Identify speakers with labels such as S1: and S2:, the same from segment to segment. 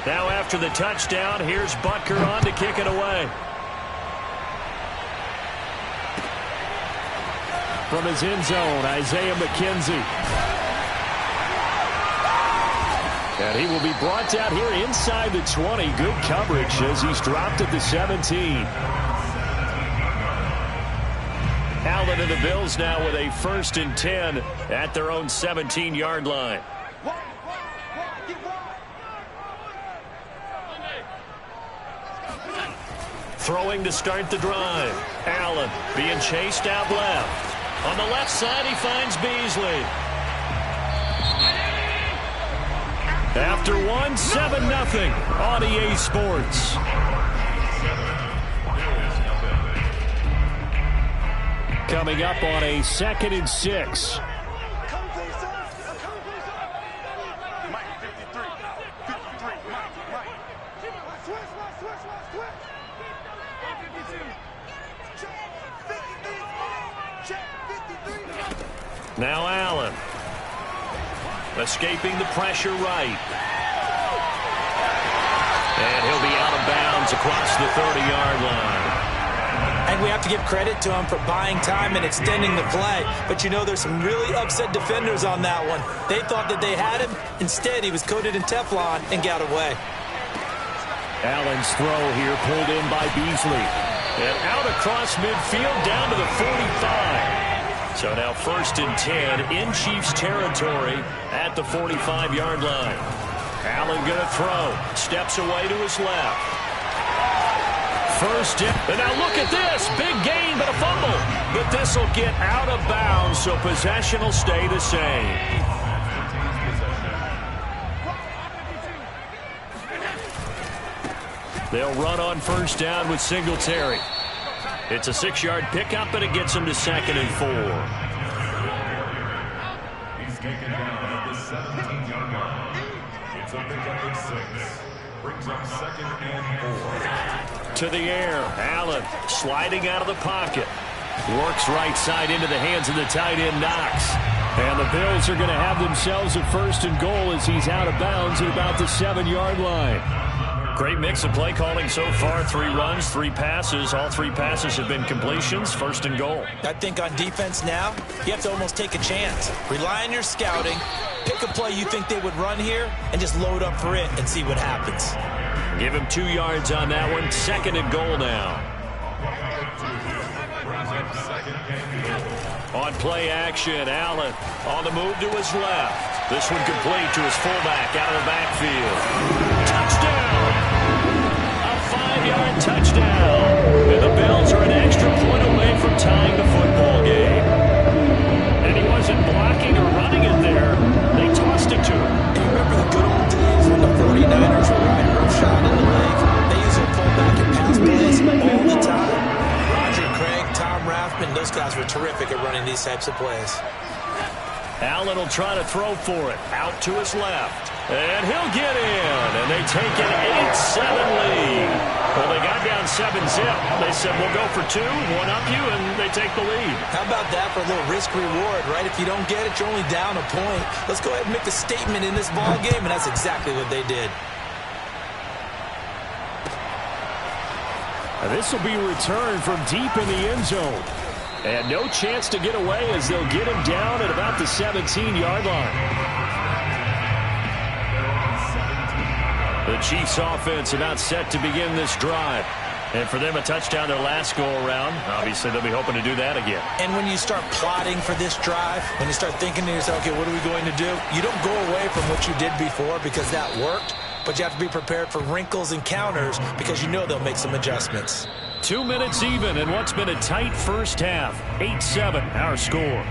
S1: Now after the touchdown, here's Butker on to kick it away. From his end zone, Isaiah McKenzie. And he will be brought down here inside the 20. Good coverage as he's dropped at the 17. Allen and the Bills now with a 1st and 10 at their own 17-yard line. Throwing to start the drive. Allen being chased out left. On the left side, he finds Beasley. After one, 7-0 on EA Sports. Coming up on a 2nd and 6. Now Allen. Escaping the pressure right. And he'll be out of bounds across the 30-yard line.
S2: And we have to give credit to him for buying time and extending the play. But you know, there's some really upset defenders on that one. They thought that they had him. Instead, he was coated in Teflon and got away.
S1: Allen's throw here pulled in by Beasley. And out across midfield down to the 45. So now 1st and 10 in Chiefs territory at the 45-yard line. Allen going to throw. Steps away to his left. 1st and now look at this. Big gain, but a fumble. But this will get out of bounds, so possession will stay the same. They'll run on 1st down with Singletary. It's a 6-yard pickup, but it gets him to 2nd and 4.
S3: He's taken down at the 17-yard line. It's a pickup of 6. Brings up 2nd and 4.
S1: To the air. Allen sliding out of the pocket. Works right side into the hands of the tight end Knox. And the Bills are going to have themselves a 1st and goal as he's out of bounds at about the 7-yard line. Great mix of play calling so far. 3 runs, 3 passes. All 3 passes have been completions. 1st and goal.
S2: I think on defense now, you have to almost take a chance. Rely on your scouting. Pick a play you think they would run here and just load up for it and see what happens.
S1: Give him 2 yards on that one. 2nd and goal now. On play action, Allen on the move to his left. This one complete to his fullback out of the backfield. Touchdown! A 5-yard touchdown. And the Bills are an extra point away from tying the football game. And he wasn't blocking or running it there. They tossed it to him.
S2: And you remember the good old days when the 49ers were riding roughshod in the leg? They use their fullback and pass plays all the time. Roger Craig, Tom Rathman, those guys were terrific at running these types of plays.
S1: Allen will try to throw for it. Out to his left. And he'll get in. And they take an 8-7 lead. Well, they got down 7-zip. They said, we'll go for 2, 1-up you, and they take the lead.
S2: How about that for a little risk-reward, right? If you don't get it, you're only down a point. Let's go ahead and make the statement in this ball game, and that's exactly what they did.
S1: And this will be returned from deep in the end zone. And no chance to get away as they'll get him down at about the 17-yard line. The Chiefs offense about set to begin this drive. And for them, a touchdown their last go-around. Obviously, they'll be hoping to do that again.
S2: And when you start plotting for this drive, when you start thinking to yourself, okay, what are we going to do? You don't go away from what you did before because that worked. But you have to be prepared for wrinkles and counters because you know they'll make some adjustments.
S1: 2 minutes even in what's been a tight first half. 8-7, our score.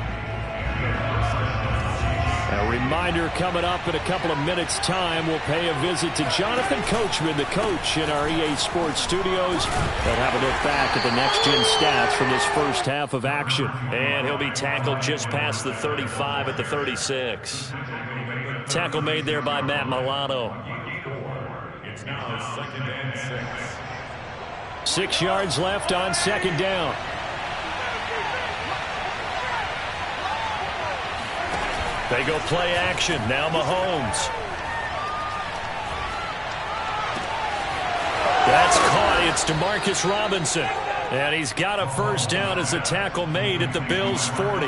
S1: A reminder coming up in a couple of minutes' time. We'll pay a visit to Jonathan Coachman, the coach in our EA Sports studios. They'll have a look back at the next-gen stats from this first half of action. And he'll be tackled just past the 35 at the 36. Tackle made there by Matt Milano.
S3: It's now 2nd and 6.
S1: 6 yards left on 2nd down. They go play action. Now Mahomes. That's caught. It's Demarcus Robinson. And he's got a first down as the tackle made at the Bills' 40.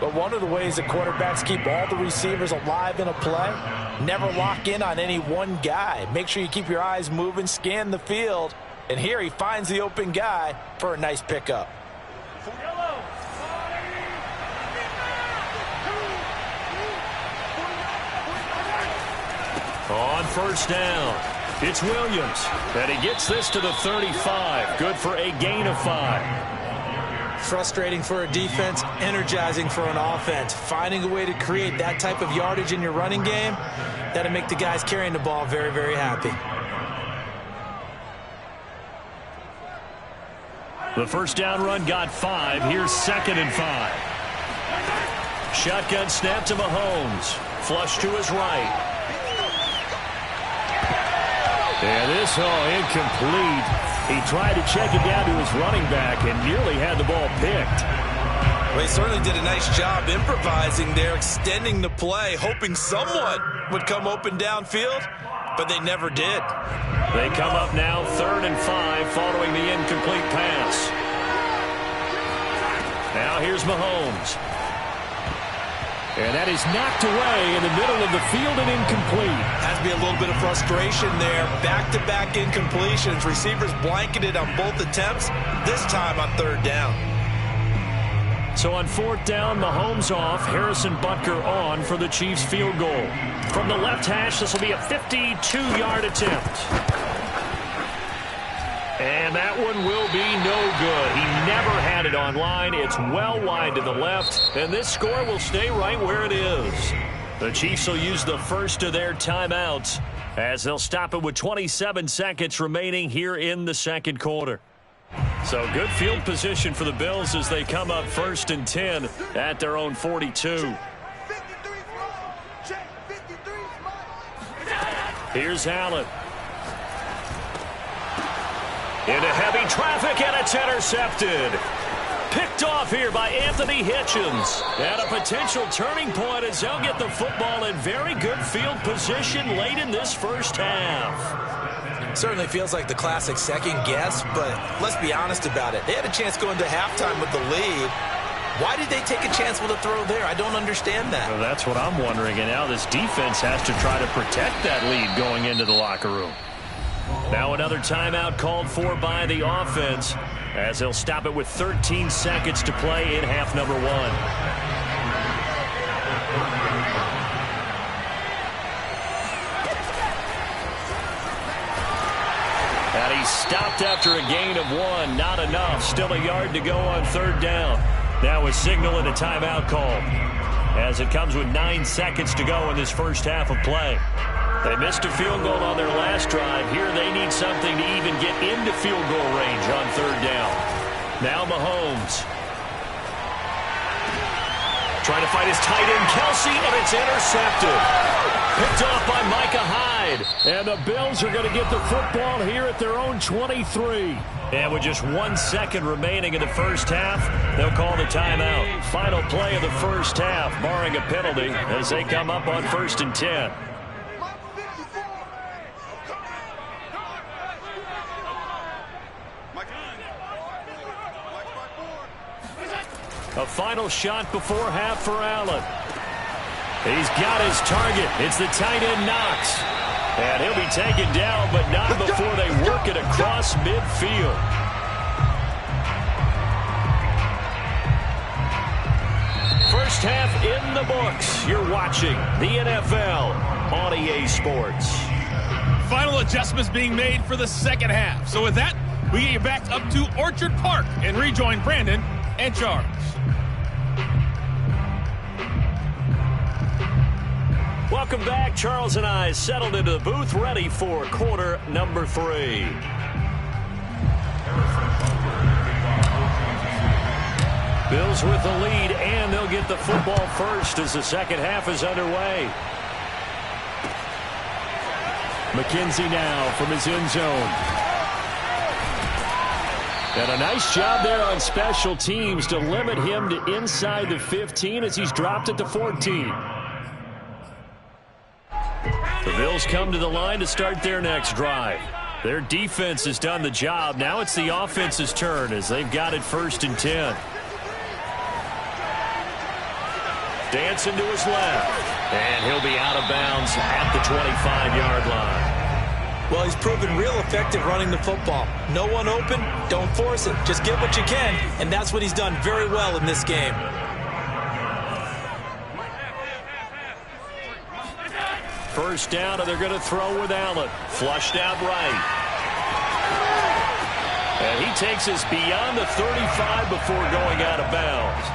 S2: But one of the ways that quarterbacks keep all the receivers alive in a play, never lock in on any one guy. Make sure you keep your eyes moving, scan the field. And here he finds the open guy for a nice pickup.
S1: On first down, it's Williams. And he gets this to the 35. Good for a gain of 5.
S2: Frustrating for a defense, energizing for an offense. Finding a way to create that type of yardage in your running game, that'll make the guys carrying the ball very, very happy.
S1: The first down run got 5. Here's 2nd and 5. Shotgun snap to Mahomes. Flush to his right. And this, incomplete. He tried to check it down to his running back and nearly had the ball picked.
S2: Well, he certainly did a nice job improvising there, extending the play, hoping someone would come open downfield, but they never did.
S1: They come up now 3rd and 5 following the incomplete pass. Now here's Mahomes. And that is knocked away in the middle of the field and incomplete.
S2: Has to be a little bit of frustration there. Back-to-back incompletions. Receivers blanketed on both attempts, this time on 3rd down.
S1: So on 4th down, Mahomes off. Harrison Butker on for the Chiefs field goal. From the left hash, this will be a 52-yard attempt. And that one will be no good. He never had it on line. It's well wide to the left, and this score will stay right where it is. The Chiefs will use the first of their timeouts as they'll stop it with 27 seconds remaining here in the second quarter. So good field position for the Bills as they come up 1st and 10 at their own 42. Here's Allen. Into heavy traffic, and it's intercepted. Picked off here by Anthony Hitchens. And a potential turning point as they'll get the football in very good field position late in this first half.
S2: Certainly feels like the classic second guess, but let's be honest about it. They had a chance going to halftime with the lead. Why did they take a chance with a throw there? I don't understand that.
S1: Well, that's what I'm wondering. And now this defense has to try to protect that lead going into the locker room. Now another timeout called for by the offense as they'll stop it with 13 seconds to play in half number 1. And he stopped after a gain of 1. Not enough. Still a yard to go on 3rd down. Now a signal and a timeout call as it comes with 9 seconds to go in this first half of play. They missed a field goal on their last drive. Here they need something to even get into field goal range on 3rd down. Now Mahomes. Trying to fight his tight end, Kelsey, and it's intercepted. Picked off by Micah Hyde. And the Bills are going to get the football here at their own 23. And with just 1 second remaining in the first half, they'll call the timeout. Final play of the first half, barring a penalty, as they come up on 1st and 10. A final shot before half for Allen. He's got his target. It's the tight end Knox. And he'll be taken down, but not before they work it across midfield. First half in the books. You're watching the NFL on EA Sports.
S4: Final adjustments being made for the second half. So with that, we get you back up to Orchard Park and rejoin Brandon and Charles.
S1: Welcome back. Charles and I settled into the booth, ready for quarter number 3. Bills with the lead, and they'll get the football first as the second half is underway. McKenzie now from his end zone. And a nice job there on special teams to limit him to inside the 15 as he's dropped it to 14. The Bills come to the line to start their next drive. Their defense has done the job. Now it's the offense's turn as they've got it 1st and 10. Dancing to his left. And he'll be out of bounds at the 25-yard line.
S2: Well, he's proven real effective running the football. No one open, don't force it. Just get what you can, and that's what he's done very well in this game.
S1: First down, and they're going to throw with Allen. Flushed out right. And he takes us beyond the 35 before going out of bounds.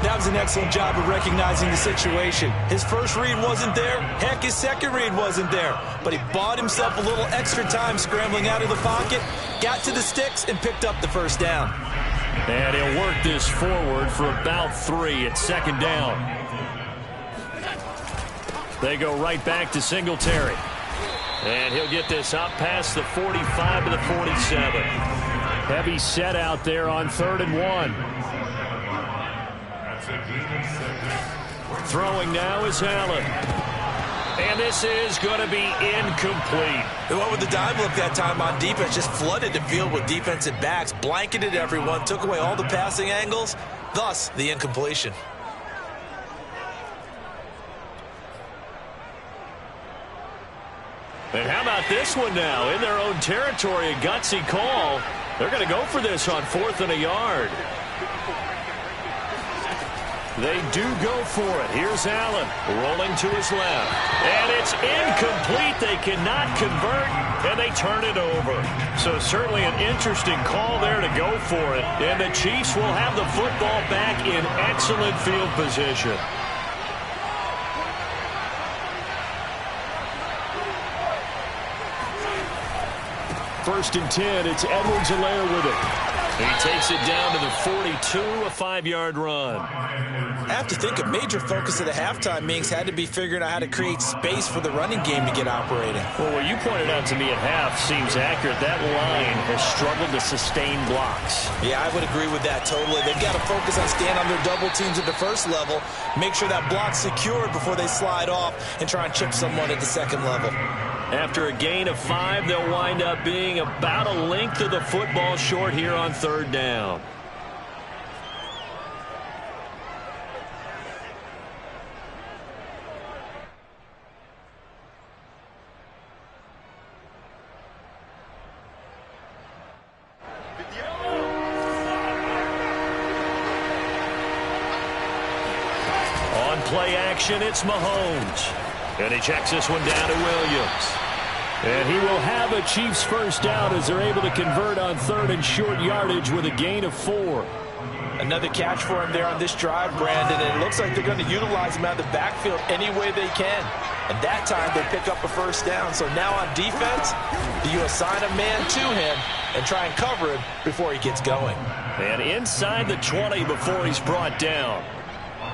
S2: That was an excellent job of recognizing the situation. His first read wasn't there. Heck, his second read wasn't there. But he bought himself a little extra time scrambling out of the pocket, got to the sticks, and picked up the first down.
S1: And he'll work this forward for about 3 at 2nd down. They go right back to Singletary. And he'll get this up past the 45 to the 47. Heavy set out there on 3rd and 1. Throwing now is Allen. And this is going to be incomplete.
S2: They went with the dime look that time on defense. Just flooded the field with defensive backs. Blanketed everyone. Took away all the passing angles. Thus, the incompletion.
S1: And how about this one now? In their own territory, a gutsy call. They're going to go for this on 4th and a yard. They do go for it. Here's Allen rolling to his left. And it's incomplete. They cannot convert, and they turn it over. So certainly an interesting call there to go for it. And the Chiefs will have the football back in excellent field position. First and 10, it's Edwards-Helaire with it. He takes it down to the 42, a 5-yard run.
S2: I have to think a major focus of the halftime meetings had to be figuring out how to create space for the running game to get operating.
S1: Well, what you pointed out to me at half seems accurate. That line has struggled to sustain blocks.
S2: Yeah, I would agree with that totally. They've got to focus on staying on their double teams at the first level, make sure that block's secured before they slide off and try and chip someone at the second level.
S1: After a gain of 5, they'll wind up being about a length of the football short here on 3rd down. On play action, it's Mahomes. And he checks this one down to Williams. And he will have a Chiefs first down as they're able to convert on 3rd and short yardage with a gain of 4.
S2: Another catch for him there on this drive, Brandon. And it looks like they're going to utilize him out of the backfield any way they can. And that time they pick up a first down. So now on defense, you assign a man to him and try and cover him before he gets going.
S1: And inside the 20 before he's brought down.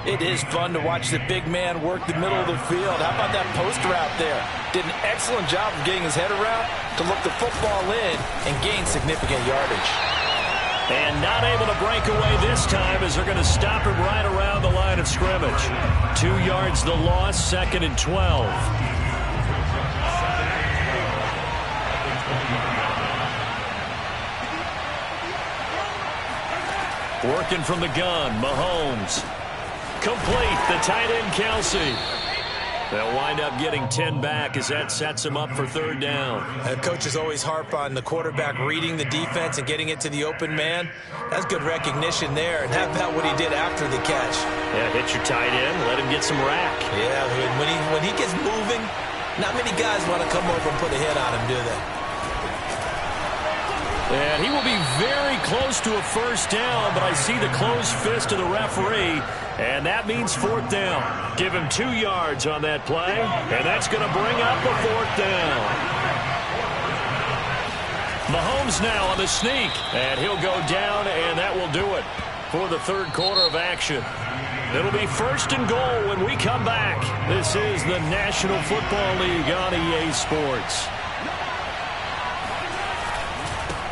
S2: It is fun to watch the big man work the middle of the field. How about that post route there? Did an excellent job of getting his head around to look the football in and gain significant yardage.
S1: And not able to break away this time as they're going to stop him right around the line of scrimmage. 2 yards the loss, 2nd and 12. Working from the gun, Mahomes. Complete, the tight end, Kelsey. They'll wind up getting 10 back as that sets them up for 3rd down.
S2: Coaches always harp on the quarterback reading the defense and getting it to the open man. That's good recognition there. And how about what he did after the catch?
S1: Yeah, hit your tight end, let him get some rack.
S2: Yeah, when he gets moving, not many guys want to come over and put a hit on him, do they?
S1: And he will be very close to a first down, but I see the closed fist of the referee, and that means 4th down. Give him 2 yards on that play, and that's going to bring up a 4th down. Mahomes now on the sneak, and he'll go down, and that will do it for the 3rd quarter of action. It'll be 1st and goal when we come back. This is the National Football League on EA Sports.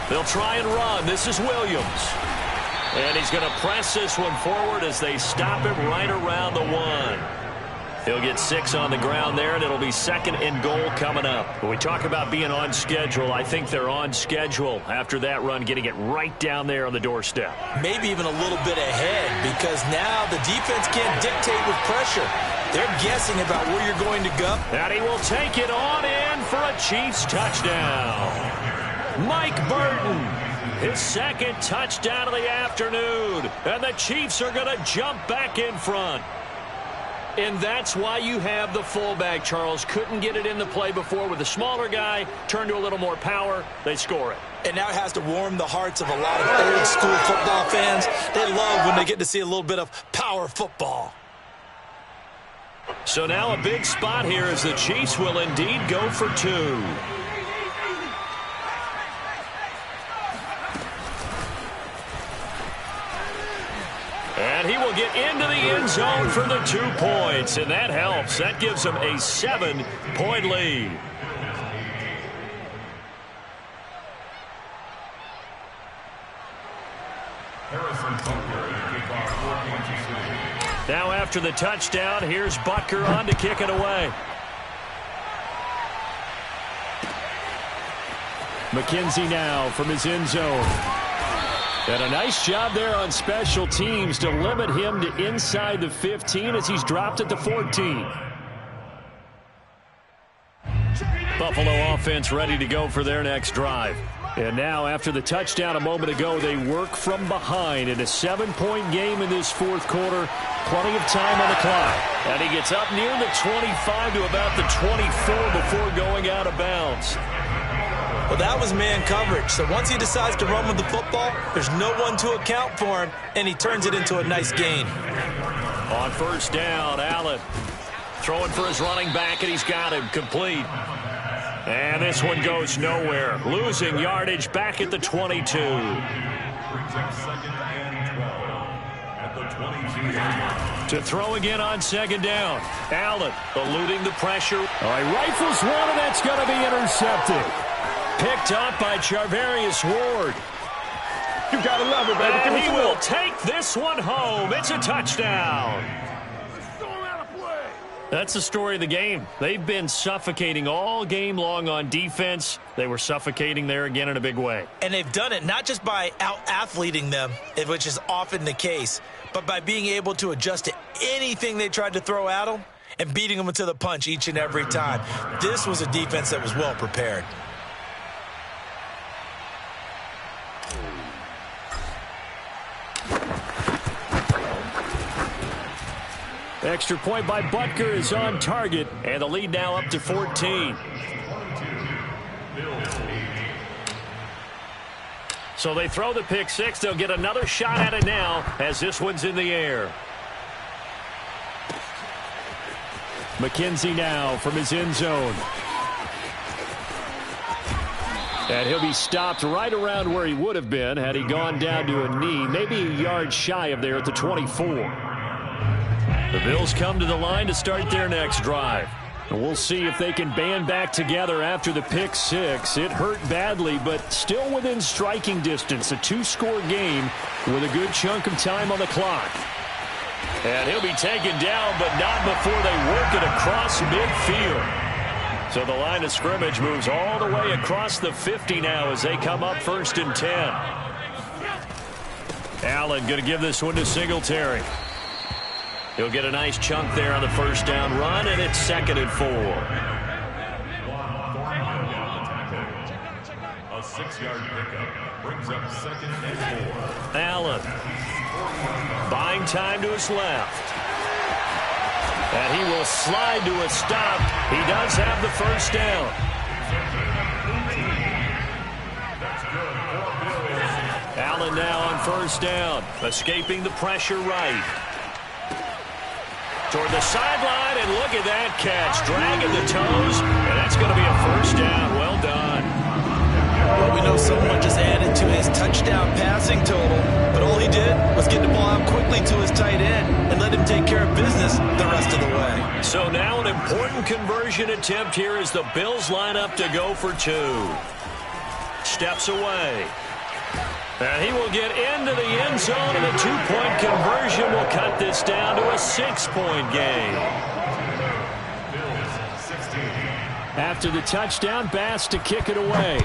S1: They'll try and run. This is Williams. And he's going to press this one forward as they stop him right around the 1. He'll get 6 on the ground there, and it'll be 2nd and goal coming up. When we talk about being on schedule, I think they're on schedule after that run, getting it right down there on the doorstep.
S2: Maybe even a little bit ahead, because now the defense can't dictate with pressure. They're guessing about where you're going to go.
S1: And he will take it on in for a Chiefs touchdown. Mike Burton, his 2nd touchdown of the afternoon. And the Chiefs are going to jump back in front. And that's why you have the fullback, Charles. Couldn't get it in the play before with the smaller guy. Turned to a little more power. They score it.
S2: And now it has to warm the hearts of a lot of old-school football fans. They love when they get to see a little bit of power football.
S1: So now a big spot here as the Chiefs will indeed go for 2. And he will get into the end zone for the 2 points, and that helps. That gives him a 7-point lead. Now after the touchdown, here's Butker on to kick it away. McKenzie now from his end zone. And a nice job there on special teams to limit him to inside the 15 as he's dropped at the 14. Buffalo offense ready to go for their next drive. And now after the touchdown a moment ago, they work from behind in a 7-point game in this 4th quarter. Plenty of time on the clock. And he gets up near the 25 to about the 24 before going out of bounds.
S2: Well, that was man coverage. So once he decides to run with the football, there's no one to account for him, and he turns it into a nice gain.
S1: On 1st down, Allen throwing for his running back, and he's got him complete. And this one goes nowhere. Losing yardage back at the 22.
S3: Brings up 2nd and 12 at the 22.
S1: To throw again on 2nd down. Allen eluding the pressure. All right, rifles one, and that's going to be intercepted. Picked up by Charvarius Ward.
S5: You gotta love it, baby.
S1: And he will take this one home. It's a touchdown. That's the story of the game. They've been suffocating all game long on defense. They were suffocating there again in a big way.
S2: And they've done it not just by out-athleting them, which is often the case, but by being able to adjust to anything they tried to throw at them and beating them to the punch each and every time. This was a defense that was well prepared.
S1: Extra point by Butker is on target, and the lead now up to 14. So they throw the pick 6. They'll get another shot at it now as this one's in the air. McKenzie now from his end zone. And he'll be stopped right around where he would have been had he gone down to a knee, maybe a yard shy of there at the 24. The Bills come to the line to start their next drive. And we'll see if they can band back together after the pick 6. It hurt badly, but still within striking distance. A 2-score game with a good chunk of time on the clock. And he'll be taken down, but not before they work it across midfield. So the line of scrimmage moves all the way across the 50 now as they come up 1st and 10. Allen going to give this one to Singletary. He'll get a nice chunk there on the 1st down run, and it's 2nd and 4.
S3: A 6-yard pickup brings up 2nd and 4.
S1: Allen buying time to his left. And he will slide to a stop. He does have the 1st down. Allen now on 1st down, escaping the pressure right. Toward the sideline, and look at that catch. Dragging the toes, and that's going to be a 1st down. Well done.
S2: Well, we know so much is added to his touchdown passing total, but all he did was get the ball out quickly to his tight end and let him take care of business the rest of the way.
S1: So now an important conversion attempt here as the Bills line up to go for 2. steps away. And he will get into the end zone, and a two-point conversion will cut this down to a 6-point game.
S6: After the touchdown, Bass to kick it away.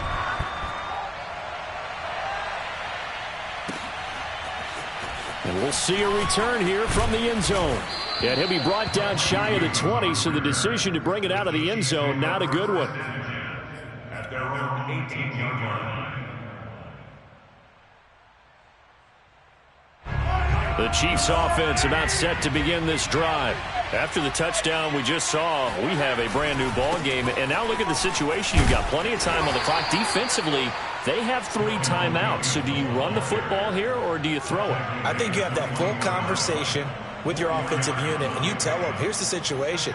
S6: And we'll see a return here from the end zone. And he'll be brought down shy of the 20, so the decision to bring it out of the end zone, not a good one.
S3: At their own 18-yard line.
S1: The Chiefs offense about set to begin this drive. After the touchdown we just saw, we have a brand new ball game. And now look at the situation. You've got plenty of time on the clock. Defensively, they have 3 timeouts. So do you run the football here or do you throw it?
S2: I think you have that full conversation with your offensive unit, and you tell them, here's the situation.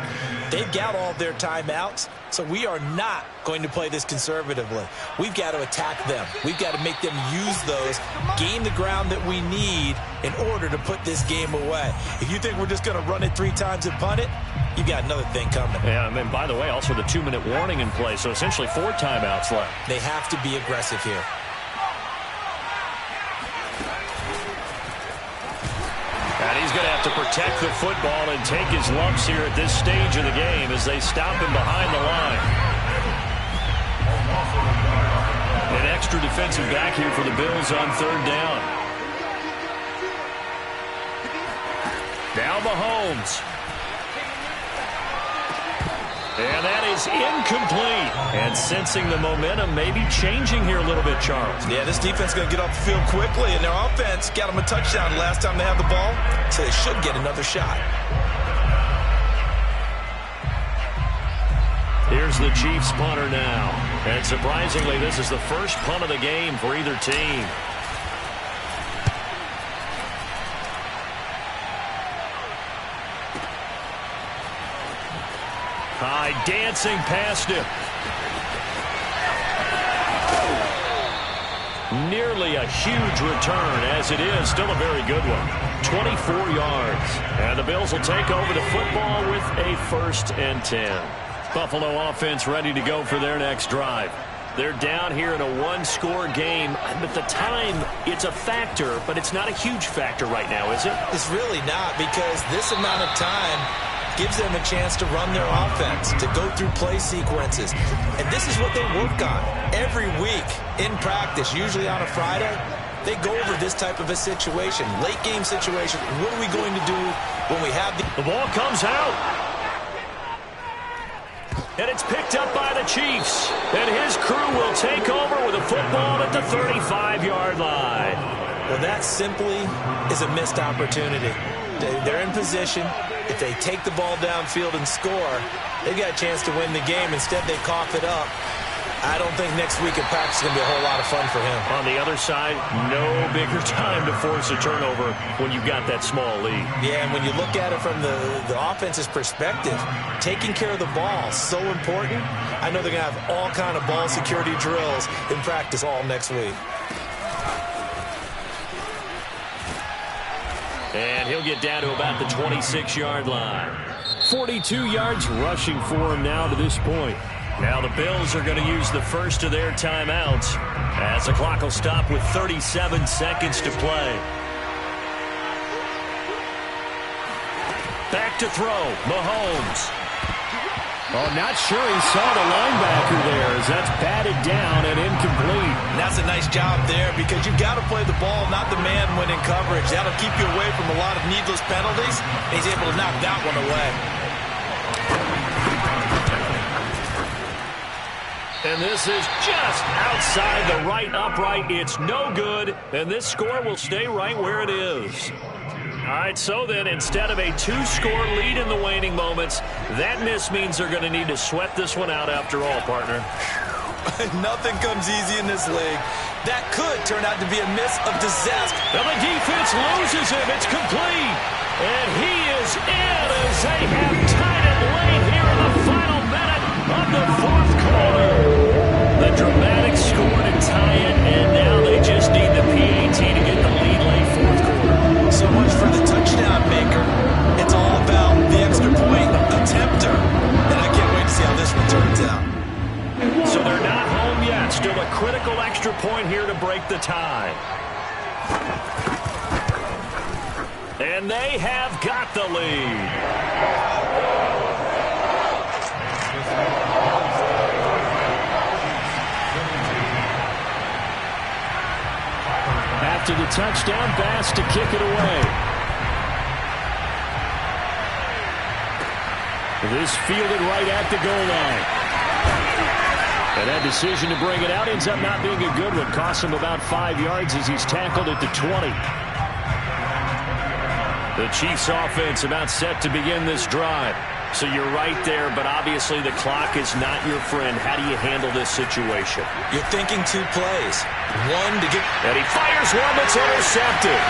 S2: They've got all their timeouts, so we are not going to play this conservatively. We've got to attack them. We've got to make them use those, gain the ground that we need in order to put this game away. If you think we're just going to run it 3 times and punt it, you got another thing coming.
S1: Yeah, and by the way, also the 2-minute warning in play, so essentially 4 timeouts left.
S2: They have to be aggressive here.
S1: And he's going to have to protect the football and take his lumps here at this stage of the game as they stop him behind the line. An extra defensive back here for the Bills on 3rd down. Now Mahomes. And that is incomplete. And sensing the momentum maybe changing here a little bit, Charles.
S2: Yeah, this defense is going to get off the field quickly, and their offense got them a touchdown last time they had the ball, so they should get another shot.
S1: Here's the Chiefs punter now. And surprisingly, this is the first punt of the game for either team. High dancing past him. Nearly a huge return, as it is still a very good one. 24 yards. And the Bills will take over the football with a 1st and 10. Buffalo offense ready to go for their next drive. They're down here in a 1-score game. But the time, it's a factor, but it's not a huge factor right now, is it?
S2: It's really not, because this amount of time gives them a chance to run their offense, to go through play sequences. And this is what they work on every week in practice, usually on a Friday. They go over this type of a situation, late game situation. What are we going to do when we have
S1: the ball comes out? And it's picked up by the Chiefs. And his crew will take over with a football at the 35-yard line.
S2: Well, that simply is a missed opportunity. They're in position. If they take the ball downfield and score, they've got a chance to win the game. Instead, they cough it up. I don't think next week in practice is going to be a whole lot of fun for him.
S1: On the other side, no bigger time to force a turnover when you've got that small lead.
S2: Yeah, and when you look at it from the offense's perspective, taking care of the ball is so important. I know they're going to have all kind of ball security drills in practice all next week.
S1: And he'll get down to about the 26-yard line.
S6: 42 yards rushing for him now to this point.
S1: Now the Bills are going to use the first of their timeouts as the clock will stop with 37 seconds to play. Back to throw, Mahomes.
S6: Oh, not sure he saw the linebacker there as that's batted down and incomplete.
S2: And that's a nice job there because you've got to play the ball, not the man when in coverage. That'll keep you away from a lot of needless penalties. And he's able to knock that one away.
S1: And this is just outside the right upright. It's no good, and this score will stay right where it is. All right, so then instead of a 2-score lead in the waning moments, that miss means they're going to need to sweat this one out after all, partner.
S2: Nothing comes easy in this league. That could turn out to be a miss of disaster.
S1: Now the defense loses him. It's complete. And he is in as they have tied it late here in the final minute of the 4th quarter. The dramatic score to tie it, and now they just need the PAT to get the lead late 4th quarter.
S2: So much for the touchdown maker. It's all about the extra point attempter. And I can't wait to see how this one turns out.
S1: So they're not home yet. Still a critical extra break the tie. And they have got the lead. After the touchdown, Bass to kick it away. This fielded right at the goal line. And that decision to bring it out ends up not being a good one. Costs him about 5 yards as he's tackled at the 20. The Chiefs offense about set to begin this drive. So you're right there, but obviously the clock is not your friend. How do you handle this situation?
S2: You're thinking 2 plays. One to get...
S1: And he fires one that's intercepted.